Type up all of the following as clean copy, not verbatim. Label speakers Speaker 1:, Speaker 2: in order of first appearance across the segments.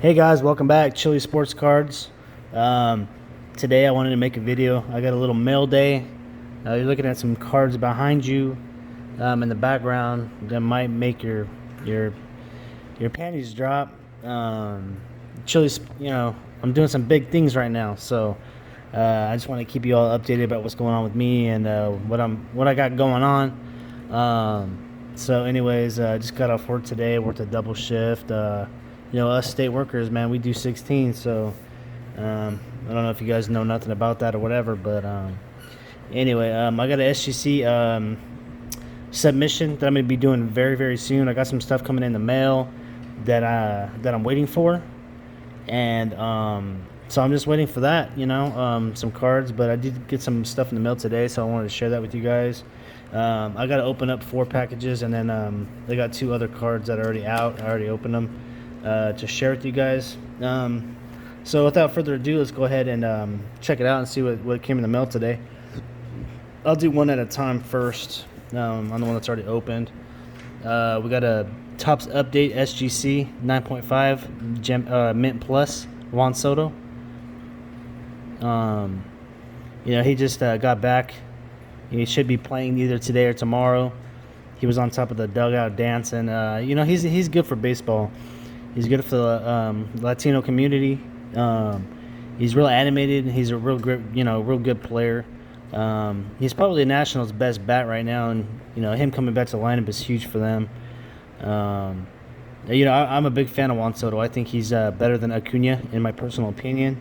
Speaker 1: Hey guys, welcome back. Chili Sports Cards. Um, Today I wanted to make a video. I got a little mail day. You're looking at some cards behind you in the background that might make your your panties drop. Chili, I'm doing some big things right now, so I just want to keep you all updated about what's going on with me and what I got going on. So, anyways, just got off work today. Worked a double shift. Us state workers, man, we do 16. So I don't know if you guys know nothing about that or whatever, but anyway, I got an SGC submission that I'm gonna be doing very, very soon. I got some stuff coming in the mail that I'm waiting for, and so I'm just waiting for that. Some cards, but I did get some stuff in the mail today, so I wanted to share that with you guys. I got to open up 4 packages, and then they got 2 other cards that are already out. I already opened them to share with you guys. So without further ado, let's go ahead and check it out and see what came in the mail today. I'll do one at a time first on the one that's already opened. We got a Topps Update SGC 9.5 Mint Plus Juan Soto. He just got back. He should be playing either today or tomorrow. He was on top of the dugout dancing. He's good for baseball. He's good for the Latino community. He's real animated. He's a real good player. He's probably the Nationals' best bat right now, and him coming back to the lineup is huge for them. I'm a big fan of Juan Soto. I think he's better than Acuna, in my personal opinion.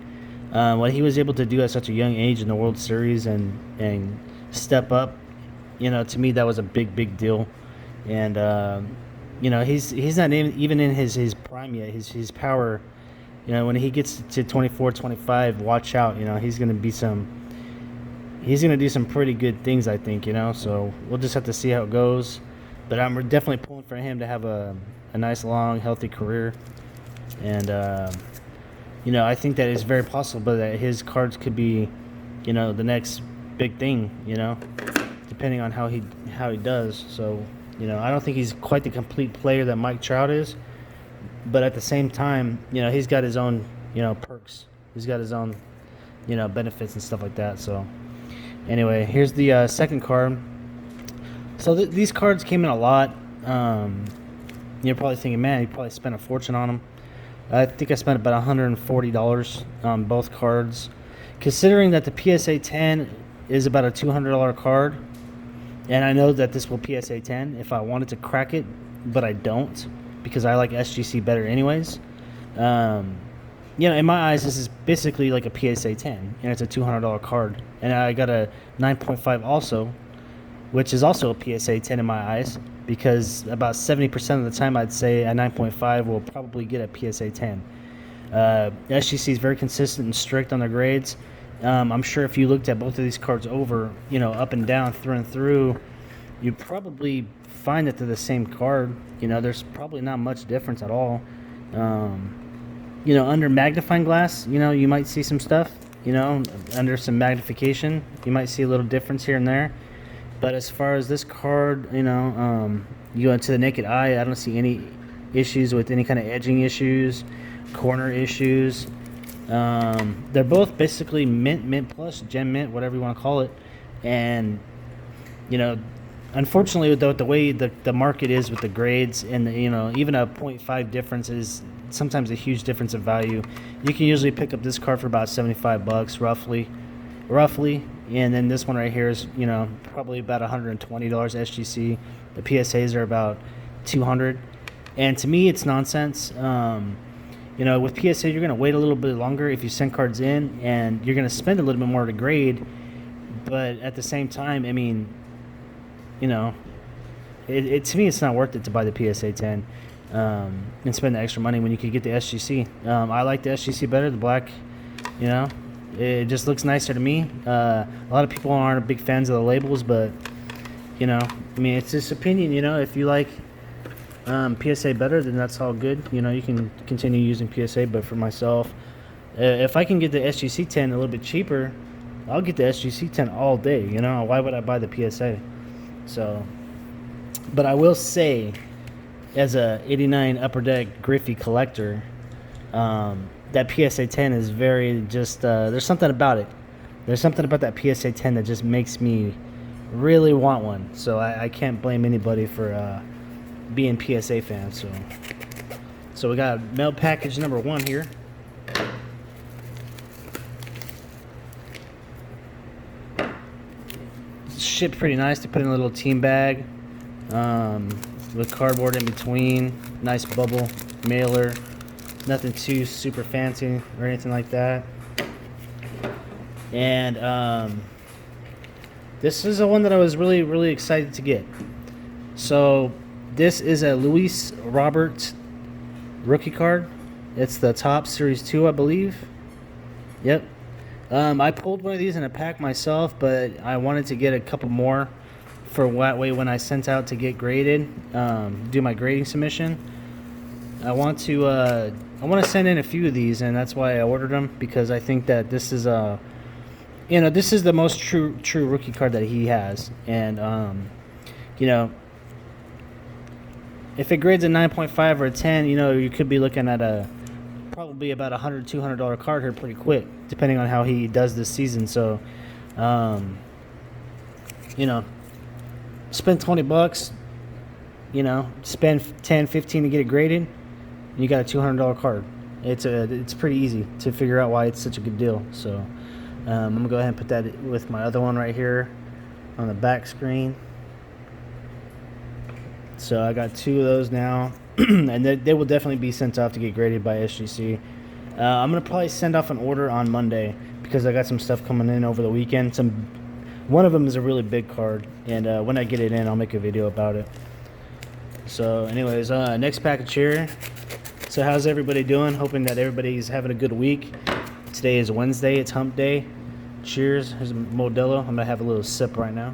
Speaker 1: What he was able to do at such a young age in the World Series and step up, to me that was a big deal. And he's not even in his prime yet. His power, when he gets to 24, 25, watch out. He's going to do some pretty good things, I think. So we'll just have to see how it goes. But I'm definitely pulling for him to have a nice, long, healthy career. And I think that it's very possible that his cards could be, the next big thing. Depending on how he does. So I don't think he's quite the complete player that Mike Trout is. But at the same time, he's got his own, perks. He's got his own, benefits and stuff like that. So, anyway, here's the second card. So these cards came in a lot. You're probably thinking, man, you probably spent a fortune on them. I think I spent about $140 on both cards. Considering that the PSA 10 is about a $200 card, and I know that this will PSA 10 if I wanted to crack it, but I don't, because I like SGC better anyways. In my eyes, this is basically like a PSA 10, and it's a $200 card. And I got a 9.5 also, which is also a PSA 10 in my eyes, because about 70% of the time I'd say a 9.5 will probably get a PSA 10. SGC is very consistent and strict on their grades. I'm sure if you looked at both of these cards over, up and down, through and through, you'd probably find that they're the same card. There's probably not much difference at all. Under magnifying glass, you might see some stuff. Under some magnification, you might see a little difference here and there. But as far as this card, you go into the naked eye, I don't see any issues with any kind of edging issues, corner issues. They're both basically mint plus, gem mint, whatever you want to call it. And unfortunately, with the way the market is with the grades, and even a 0.5 difference is sometimes a huge difference of value. You can usually pick up this card for about $75 roughly, and then this one right here is probably about $120 SGC. The PSAs are about $200, and to me it's nonsense. With PSA, you're going to wait a little bit longer if you send cards in, and you're going to spend a little bit more to grade. But at the same time, to me, it's not worth it to buy the PSA 10 and spend the extra money when you could get the SGC. I like the SGC better, the black. It just looks nicer to me. A lot of people aren't big fans of the labels, but it's just opinion. If you like PSA better, then that's all good. You can continue using PSA, but for myself, if I can get the SGC 10 a little bit cheaper, I'll get the SGC 10 all day. Why would I buy the PSA? So, but I will say, as a '89 Upper Deck Griffey collector, that PSA 10 is very just. There's something about it. There's something about that PSA 10 that just makes me really want one. So I can't blame anybody for being PSA fans. So we got mail package number 1 here. Shipped pretty nice. They put in a little team bag with cardboard in between. Nice bubble mailer. Nothing too super fancy or anything like that. And this is the one that I was really excited to get. So this is a Luis Robert rookie card. It's the top Series 2, I believe. Yep. I pulled one of these in a pack myself, but I wanted to get a couple more for that way when I sent out to get graded, do my grading submission. I want to send in a few of these, and that's why I ordered them, because I think that this is this is the most true rookie card that he has, and if it grades a 9.5 or a 10, you could be looking at probably about $100-$200 card here pretty quick, depending on how he does this season. So, spend $20, spend $10-$15 to get it graded, and you got a $200 card. It's pretty easy to figure out why it's such a good deal. So, I'm gonna go ahead and put that with my other one right here on the back screen. So I got 2 of those now, and they will definitely be sent off to get graded by SGC. I'm going to probably send off an order on Monday because I got some stuff coming in over the weekend. One of them is a really big card, and when I get it in, I'll make a video about it. So anyways, next package here. So how's everybody doing? Hoping that everybody's having a good week. Today is Wednesday. It's hump day. Cheers. Here's a Modelo. I'm going to have a little sip right now.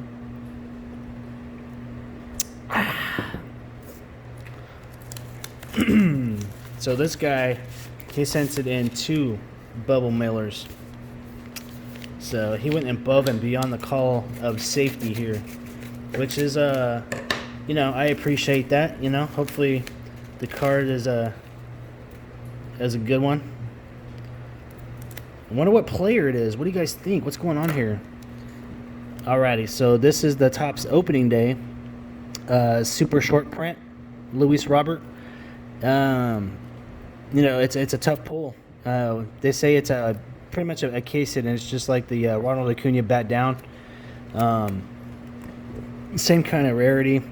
Speaker 1: So this guy, he sent it in 2 bubble mailers. So he went above and beyond the call of safety here, which is I appreciate that. Hopefully the card is a good one. I wonder what player it is. What do you guys think? What's going on here? Alrighty, so this is the Topps opening day. Super short print, Luis Robert. It's a tough pull. They say it's pretty much a case hit, and it's just like the Ronald Acuna bat down. Same kind of rarity.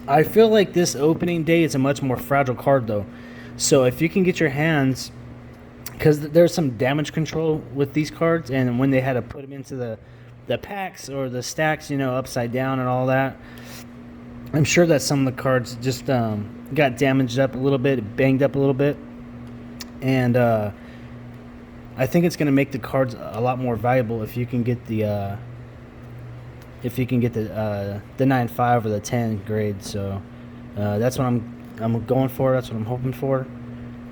Speaker 1: I feel like this opening day is a much more fragile card, though. So if you can get your hands, because there's some damage control with these cards, and when they had to put them into the packs or the stacks, upside down and all that, I'm sure that some of the cards just got damaged up a little bit, banged up a little bit, and I think it's going to make the cards a lot more valuable if you can get the 9.5 or the 10 grade. So that's what I'm going for. That's what I'm hoping for,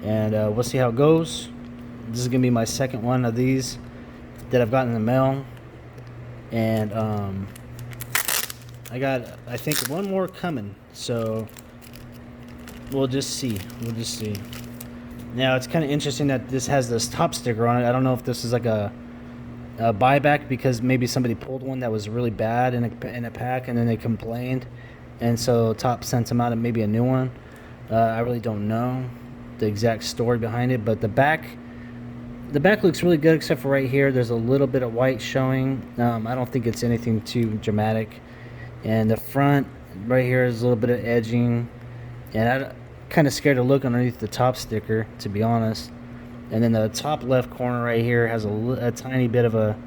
Speaker 1: and we'll see how it goes. This is going to be my second one of these that I've gotten in the mail, and I got, I think, one more coming, so we'll just see. Now, it's kind of interesting that this has this top sticker on it. I don't know if this is like a buyback because maybe somebody pulled one that was really bad in a pack, and then they complained, and so Top sent them out maybe a new one. I really don't know the exact story behind it, but the back looks really good, except for right here. There's a little bit of white showing. I don't think it's anything too dramatic. And the front right here is a little bit of edging, and I'm kind of scared to look underneath the top sticker, to be honest. And then the top left corner right here has a tiny bit of a,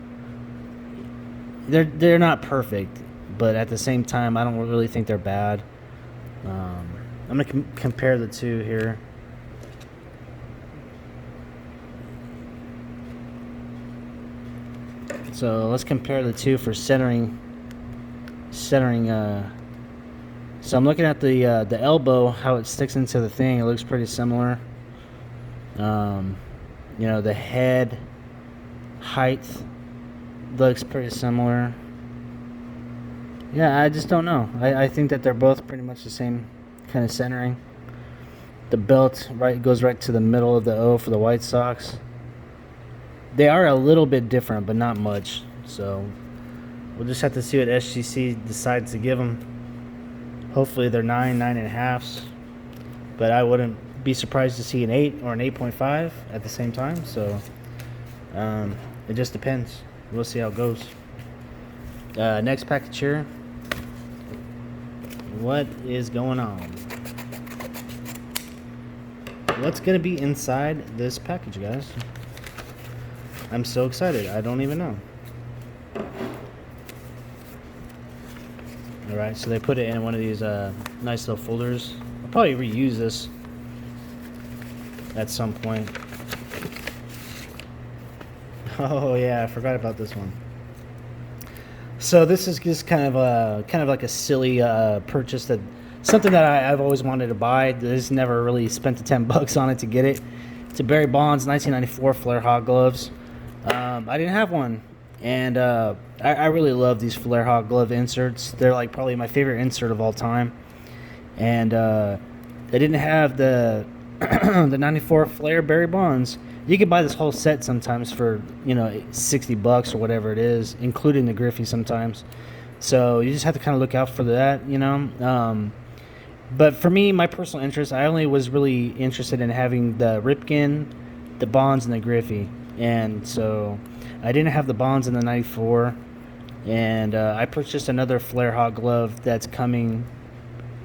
Speaker 1: they're not perfect, but at the same time I don't really think they're bad. I'm gonna compare the two here. So let's compare the two for centering. So I'm looking at the elbow, how it sticks into the thing. It looks pretty similar. The head height looks pretty similar. Yeah, I just don't know. I think that they're both pretty much the same kind of centering. The belt goes right to the middle of the O for the White Sox. They are a little bit different, but not much. So we'll just have to see what SGC decides to give them. Hopefully they're 9.5s, but I wouldn't be surprised to see an 8 or an 8.5 at the same time. So it just depends. We'll see how it goes. Next package here. What is going on? What's gonna be inside this package, guys? I'm so excited. I don't even know. Alright, so they put it in one of these nice little folders. I'll probably reuse this at some point. Oh yeah, I forgot about this one. So this is just kind of like a silly purchase, that something that I've always wanted to buy. Just never really spent the $10 on it to get it. It's a Barry Bonds 1994 Flair Hawk gloves. I didn't have one, and I really love these Flair Hawk glove inserts. They're like probably my favorite insert of all time. And they didn't have the the 94 Flair Barry Bonds. You could buy this whole set sometimes for, you know, $60 or whatever it is, including the Griffey sometimes. So you just have to kind of look out for that, you know. But for me, my personal interest, I only was really interested in having the Ripken, the Bonds, and the Griffey. And so I didn't have the Bonds in the 94. And I purchased another Flair Hawk glove that's coming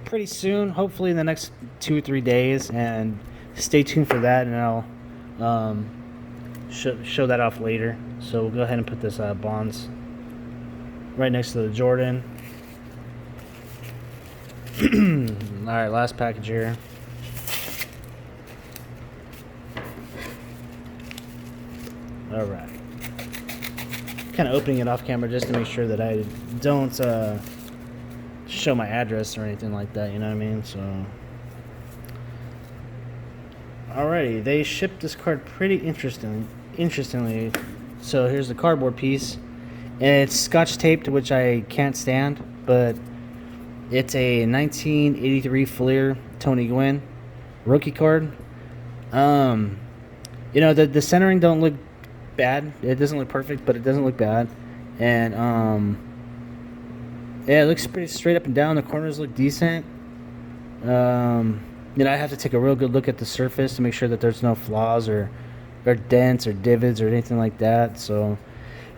Speaker 1: pretty soon, hopefully in the next 2 or 3 days. And stay tuned for that, and I'll show that off later. So we'll go ahead and put this Bonds right next to the Jordan. Alright, last package here. Alright. Kind of opening it off camera just to make sure that I don't show my address or anything like that, you know what I mean? So alrighty, they shipped this card pretty interestingly. So here's the cardboard piece, and it's scotch taped, which I can't stand, but it's a 1983 Fleer Tony Gwynn rookie card. You know, the centering don't look bad. It doesn't look perfect, but it doesn't look bad. And yeah, it looks pretty straight up and down. The corners look decent. You know, I have to take a real good look at the surface to make sure that there's no flaws or dents or divots or anything like that. So,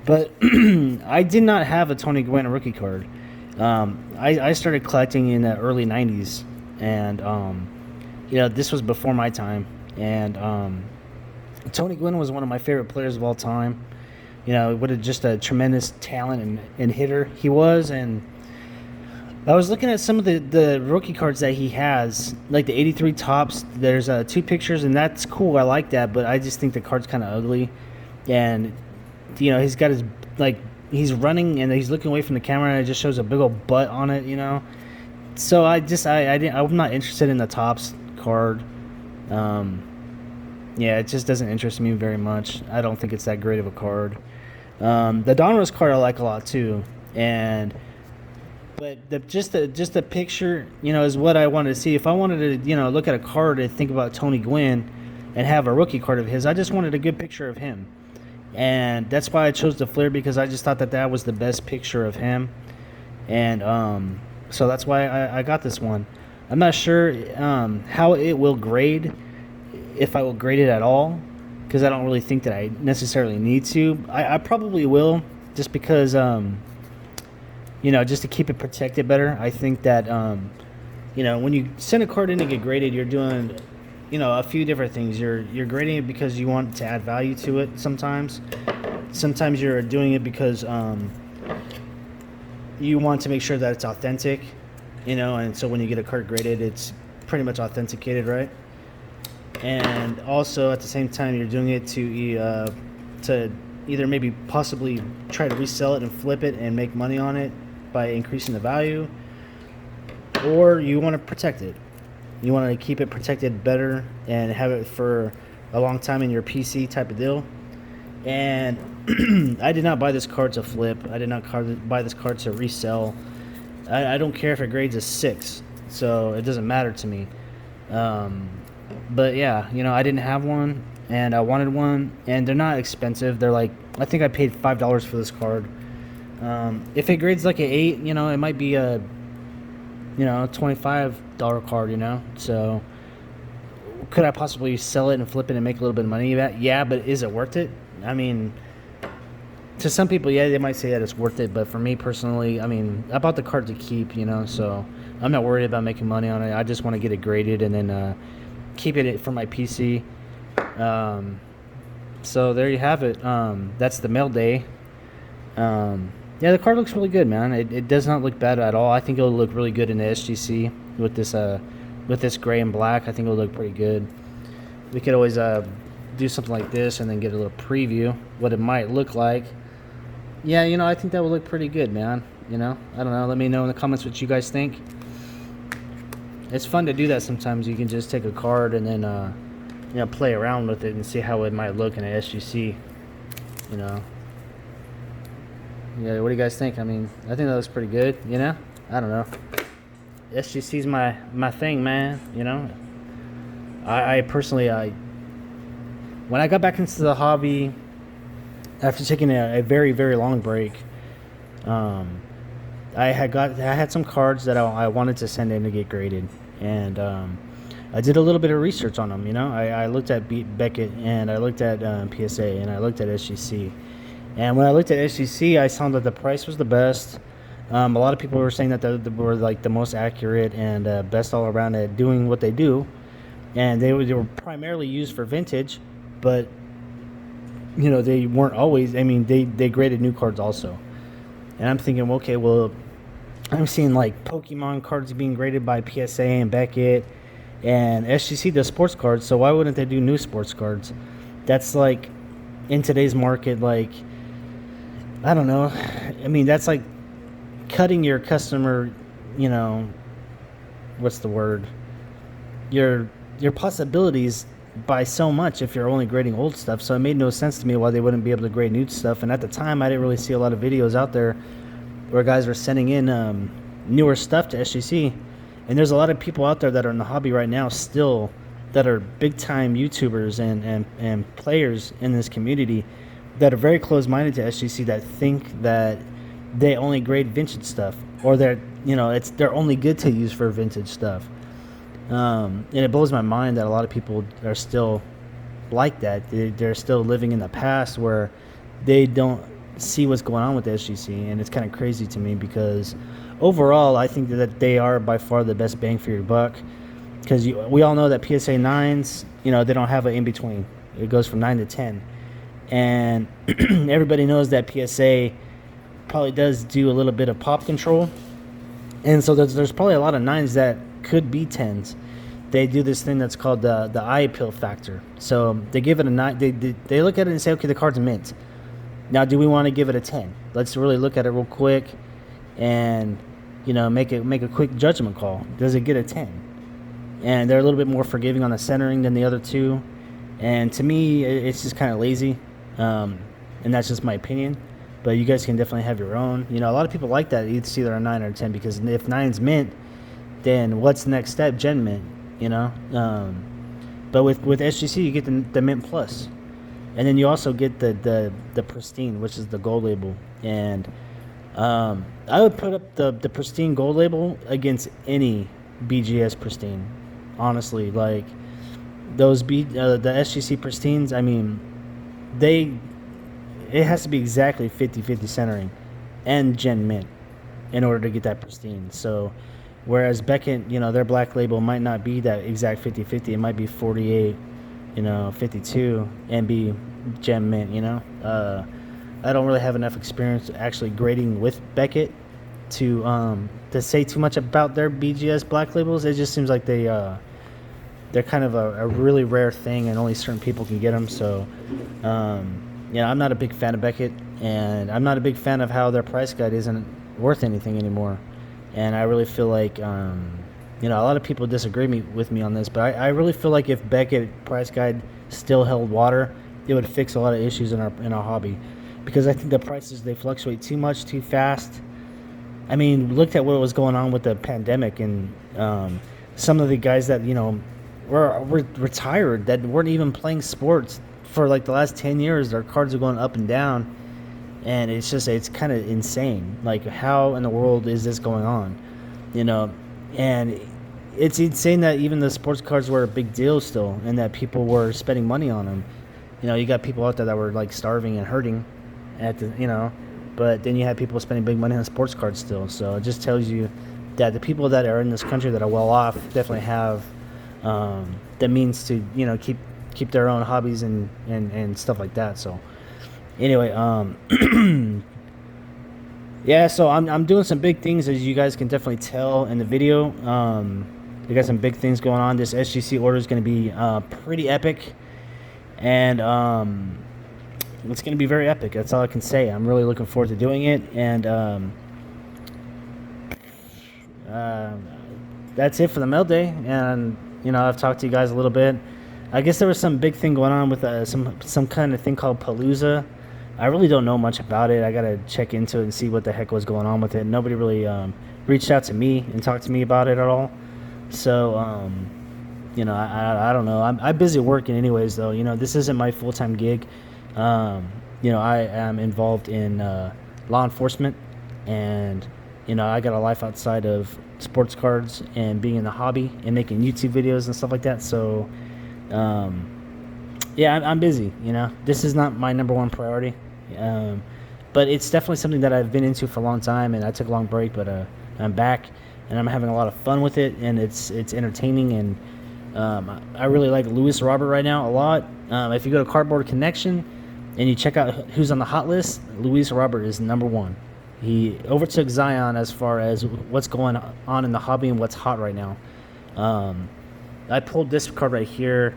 Speaker 1: but I did not have a Tony Gwynn rookie card. I started collecting in the early 90s, and you know, this was before my time. And Tony Gwynn was one of my favorite players of all time. You know, what just a tremendous talent and hitter he was. And I was looking at some of the rookie cards that he has, like the 83 tops. There's 2 pictures, and that's cool. I like that, but I just think the card's kind of ugly. And, you know, he's got his, like, he's running and he's looking away from the camera, and it just shows a big old butt on it, you know. So I'm not interested in the tops card. Yeah, it just doesn't interest me very much. I don't think it's that great of a card. The Donruss card I like a lot too, but just the picture, you know, is what I wanted to see. If I wanted to, you know, look at a card and think about Tony Gwynn and have a rookie card of his, I just wanted a good picture of him, and that's why I chose the Flair, because I just thought that was the best picture of him, and so that's why I got this one. I'm not sure how it will grade, if I will grade it at all, because I don't really think that I necessarily need to. I probably will, just because, you know, just to keep it protected better. I think that, you know, when you send a card in to get graded, you're doing, you know, a few different things. You're grading it because you want to add value to it sometimes. Sometimes you're doing it because you want to make sure that it's authentic, you know, and so when you get a card graded, it's pretty much authenticated, right? And also at the same time, you're doing it to either maybe possibly try to resell it and flip it and make money on it by increasing the value, or you want to protect it. You want to keep it protected better and have it for a long time in your PC type of deal. And I did not buy this card to flip. I did not buy this card to resell. I don't care if it grades a 6, so it doesn't matter to me. But yeah, I didn't have one, and I wanted one, and they're not expensive. They're like, I think I paid $5 for this card. If it grades like an 8, it might be a $25 card. So could I possibly sell it and flip it and make a little bit of money? Yeah, but is it worth it? I mean, to some people, yeah, they might say that it's worth it, but for me personally, I mean, I bought the card to keep, so I'm not worried about making money on it. I just want to get it graded and then keep it for my PC. Um, so there you have it. That's the mail day. Yeah, the card looks really good, man. It does not look bad at all. I think it'll look really good in the SGC with this gray and black. I think it'll look pretty good. We could always do something like this and then get a little preview what it might look like. Yeah, I think that would look pretty good, man. I don't know. Let me know in the comments what you guys think. It's fun to do that sometimes. You can just take a card and then play around with it and see how it might look in an SGC. Yeah, what do you guys think? I mean, I think that looks pretty good. I don't know. SGC's my thing, man. I personally, when I got back into the hobby after taking a very, very long break, I had some cards that I wanted to send in to get graded, and I did a little bit of research on them. I looked at Beckett, and I looked at PSA, and I looked at SGC. And when I looked at SGC, I saw that the price was the best. A lot of people were saying that they were like the most accurate and best all around at doing what they do, and they were primarily used for vintage, but they weren't always. I mean, they graded new cards also, and I'm thinking, okay, well, I'm seeing like Pokemon cards being graded by PSA and Beckett, and SGC does sports cards, so why wouldn't they do new sports cards? That's like in today's market, like, I don't know. I mean, that's like cutting your customer, what's the word? Your possibilities by so much if you're only grading old stuff. So it made no sense to me why they wouldn't be able to grade new stuff. And at the time, I didn't really see a lot of videos out there where guys were sending in newer stuff to SGC. And there's a lot of people out there that are in the hobby right now still that are big time YouTubers and players in this community that are very close-minded to SGC, that think that they only grade vintage stuff, or they're only good to use for vintage stuff. And it blows my mind that a lot of people are still like that. They're still living in the past where they don't see what's going on with the SGC, and it's kind of crazy to me because overall, I think that they are by far the best bang for your buck. Because we all know that PSA 9s, they don't have an in-between. It goes from 9 to 10. And everybody knows that PSA probably does do a little bit of pop control. And so there's probably a lot of 9s that could be 10s. They do this thing that's called the eye appeal factor. So they give it a 9. They look at it and say, okay, the card's mint. Now, do we want to give it a 10? Let's really look at it real quick and, make a quick judgment call. Does it get a 10? And they're a little bit more forgiving on the centering than the other two. And to me, it's just kind of lazy. And that's just my opinion. But you guys can definitely have your own. A lot of people like that. It's either a 9 or a 10 because if 9's mint, then what's the next step? Gen mint, But with SGC, you get the mint plus. And then you also get the pristine, which is the gold label. And I would put up the pristine gold label against any BGS pristine. Honestly, like those the SGC pristines, I mean, it has to be exactly 50-50 centering and gen mint in order to get that pristine. So whereas Beckett, their black label might not be that exact 50-50, it might be 48, 52 and be gen mint. I don't really have enough experience actually grading with Beckett to say too much about their BGS black labels. It just seems like they're kind of a really rare thing and only certain people can get them. So I'm not a big fan of Beckett, and I'm not a big fan of how their price guide isn't worth anything anymore. And I really feel like a lot of people disagree with me on this, but I really feel like if Beckett price guide still held water, it would fix a lot of issues in our hobby, because I think the prices, they fluctuate too much, too fast. I mean, looked at what was going on with the pandemic, and some of the guys that we're retired that weren't even playing sports for like the last 10 years. Their cards are going up and down, and it's kind of insane. Like, how in the world is this going on? You know, and it's insane that even the sports cards were a big deal still, and that people were spending money on them. You got people out there that were like starving and hurting but then you had people spending big money on sports cards still. So it just tells you that the people that are in this country that are well off definitely have the means to keep their own hobbies and stuff like that. So anyway, yeah, so I'm doing some big things, as you guys can definitely tell in the video. We got some big things going on. This SGC order is going to be pretty epic, and it's going to be very epic. That's all I can say. I'm really looking forward to doing it, and that's it for the mail day. And I've talked to you guys a little bit. I guess there was some big thing going on with some kind of thing called Palooza. I really don't know much about it. I gotta check into it and see what the heck was going on with it. Nobody really reached out to me and talked to me about it at all. So I don't know. I'm busy working anyways, though. This isn't my full-time gig. I am involved in law enforcement, and I got a life outside of sports cards and being in the hobby and making YouTube videos and stuff like that. So yeah, I'm busy. This is not my number one priority, but it's definitely something that I've been into for a long time, and I took a long break, but I'm back, and I'm having a lot of fun with it, and it's entertaining, and I really like Lewis Robert right now a lot. If you go to Cardboard Connection and you check out who's on the hot list, Luis Robert is number one. He overtook Zion as far as what's going on in the hobby and what's hot right now. I pulled this card right here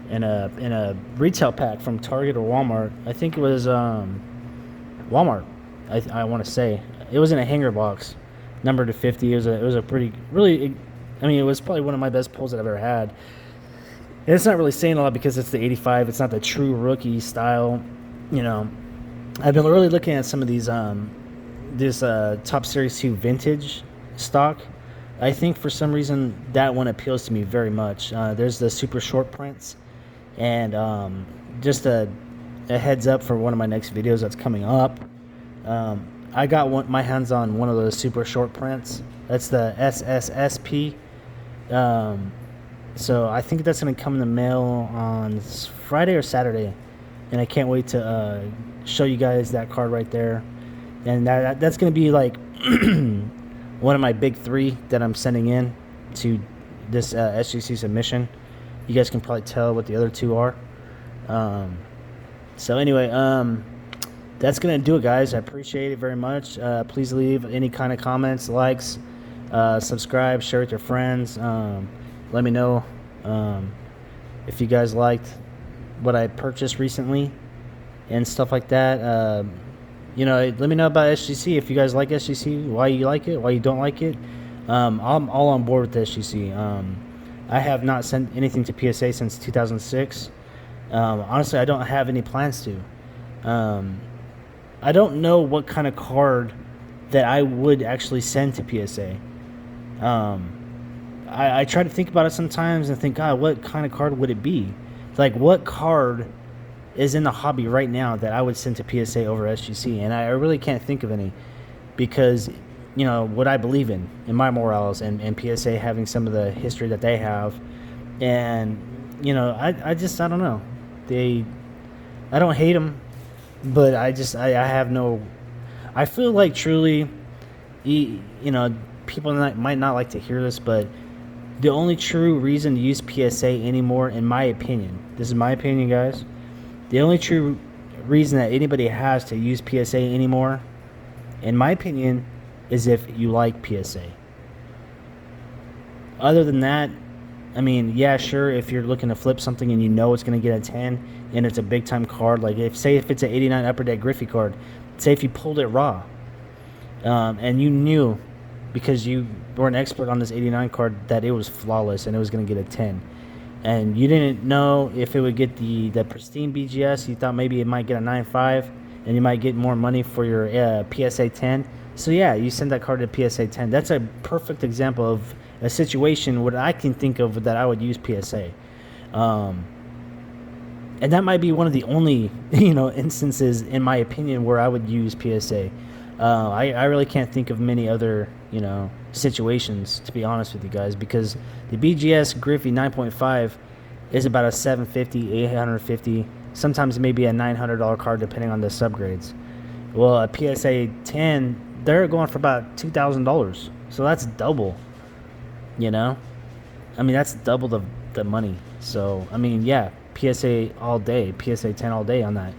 Speaker 1: in a retail pack from Target or Walmart. I think it was Walmart. I want to say it was in a hanger box, numbered to 50. It was a pretty really. I mean, it was probably one of my best pulls that I've ever had. And it's not really saying a lot because it's the 85. It's not the true rookie style. I've been really looking at some of these this Top Series 2 vintage stock. I think for some reason that one appeals to me very much. There's the super short prints, and just a heads up for one of my next videos that's coming up. I got my hands on one of those super short prints. That's the SSSP. So I think that's going to come in the mail on Friday or Saturday, and I can't wait to show you guys that card right there. And that's going to be like one of my big three that I'm sending in to this SGC submission. You guys can probably tell what the other two are. So anyway, that's going to do it, guys. I appreciate it very much. Please leave any kind of comments, likes, subscribe, share with your friends. Let me know if you guys liked what I purchased recently and stuff like that. Let me know about SGC. If you guys like SGC, why you like it, why you don't like it. I'm all on board with SGC. I have not sent anything to PSA since 2006. Honestly, I don't have any plans to. I don't know what kind of card that I would actually send to PSA. I try to think about it sometimes and think, God, what kind of card would it be? Like, what card is in the hobby right now that I would send to PSA over SGC? And I really can't think of any, because, what I believe in my morals, and PSA having some of the history that they have. And, I don't know. I don't hate them, but I have no, I feel like truly, people might not like to hear this, but the only true reason to use PSA anymore, in my opinion, this is my opinion, guys, the only true reason that anybody has to use PSA anymore, in my opinion, is if you like PSA. Other than that, I mean, yeah, sure, if you're looking to flip something and it's going to get a 10 and it's a big time card, like if it's an 89 Upper Deck Griffey card, say if you pulled it raw, and you knew, because you were an expert on this 89 card, that it was flawless and it was going to get a 10, and you didn't know if it would get the pristine BGS, you thought maybe it might get a 9.5 and you might get more money for your PSA 10. So yeah, you send that card to PSA 10. That's a perfect example of a situation what I can think of that I would use PSA. And that might be one of the only instances, in my opinion, where I would use PSA. I really can't think of many other situations, to be honest with you guys, because the BGS Griffey 9.5 is about a 750, 850, sometimes maybe a $900 card depending on the subgrades. Well, a PSA 10, they're going for about $2,000, so that's double. I mean, that's double the money. So I mean, yeah, PSA all day, PSA 10 all day on that.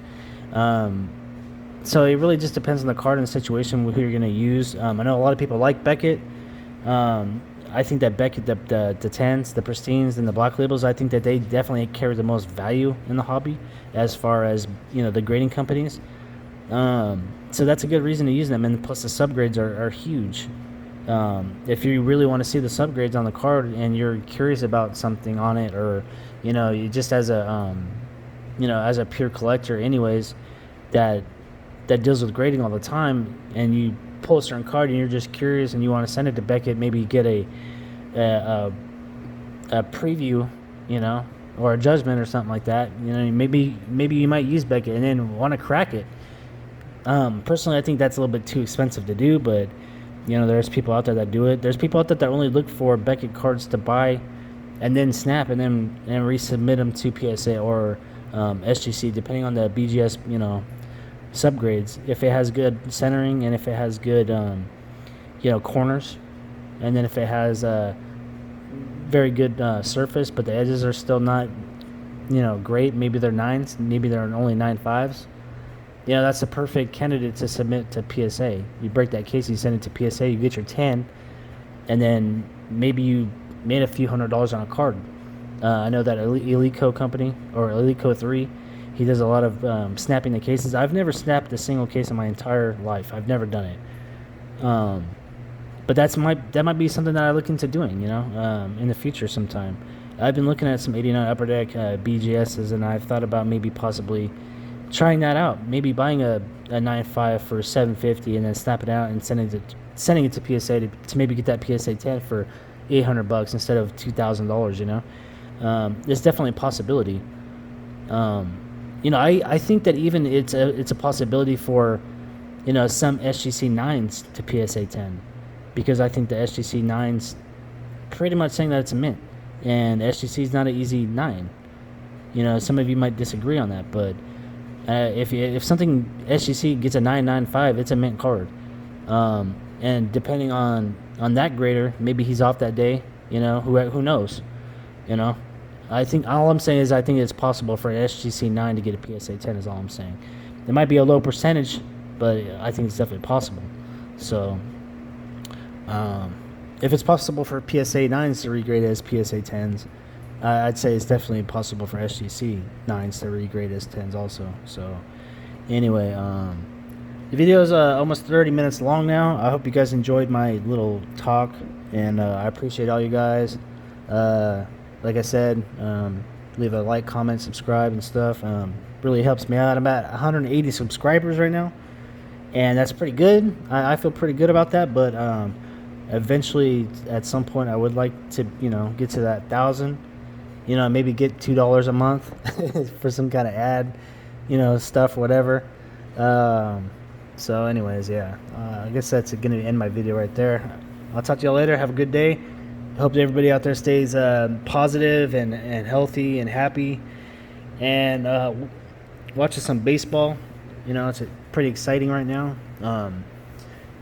Speaker 1: So it really just depends on the card and the situation who you're going to use. I know a lot of people like Beckett. I think that Beckett, the 10s, the pristines, and the black labels, I think that they definitely carry the most value in the hobby as far as the grading companies. So that's a good reason to use them, and plus the subgrades are huge. If you really want to see the subgrades on the card and you're curious about something on it, or you just as a as a pure collector anyways that deals with grading all the time, and you pull a certain card and you're just curious and you want to send it to Beckett, maybe get a preview, or a judgment or something like that, maybe you might use Beckett and then want to crack it. Personally, I think that's a little bit too expensive to do, but there's people out there that do it. There's people out there that only look for Beckett cards to buy and then snap and resubmit them to PSA or SGC, depending on the BGS, subgrades. If it has good centering, and if it has good, corners, and then if it has very good surface, but the edges are still not, great. Maybe they're 9s, maybe they're only 9.5s. That's the perfect candidate to submit to PSA. You break that case, you send it to PSA, you get your 10, and then maybe you made a few $100s on a card. I know that Eleco company, or Eleco 3, he does a lot of snapping the cases. I've never snapped a single case in my entire life. I've never done it. But that might be something that I look into doing, in the future sometime. I've been looking at some 89 Upper Deck BGSs, and I've thought about maybe possibly trying that out. Maybe buying a 9.5 for $750 and then snapping it out and sending it to PSA to maybe get that PSA 10 for $800 instead of $2,000. It's definitely a possibility. I think that even it's a possibility for some SGC 9s to PSA 10, because I think the SGC 9s pretty much saying that it's a mint, and SGC is not an easy 9. Some of you might disagree on that, but if something SGC gets a 995, it's a mint card. And depending on that grader, maybe he's off that day. Who knows? I think all I'm saying is I think it's possible for an SGC 9 to get a PSA 10. Is all I'm saying. It might be a low percentage, but I think it's definitely possible. So, if it's possible for PSA 9s to regrade as PSA 10s, I'd say it's definitely possible for SGC 9s to regrade as 10s also. So, anyway, the video is almost 30 minutes long now. I hope you guys enjoyed my little talk, and I appreciate all you guys. Like I said, leave a like, comment, subscribe, and stuff. Really helps me out. I'm at 180 subscribers right now, and that's pretty good. I feel pretty good about that, but eventually, at some point, I would like to, get to that 1,000. Maybe get $2 a month for some kind of ad, stuff, whatever. So anyways, yeah, I guess that's going to end my video right there. I'll talk to y'all later. Have a good day. Hope that everybody out there stays positive and healthy and happy, and watches some baseball. It's pretty exciting right now.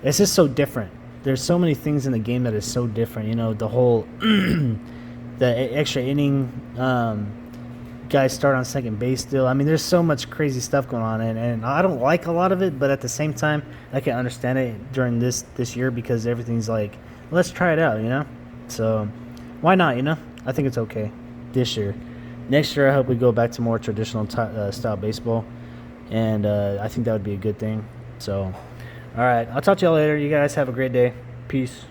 Speaker 1: It's just so different. There's so many things in the game that is so different. The whole the extra inning, guys start on second base still. I mean, there's so much crazy stuff going on, and I don't like a lot of it, but at the same time, I can understand it during this year, because everything's like, let's try it out, So why not, I think it's okay this year. Next year, I hope we go back to more traditional style baseball, and I think that would be a good thing. So, all right, I'll talk to y'all later. You guys have a great day. Peace.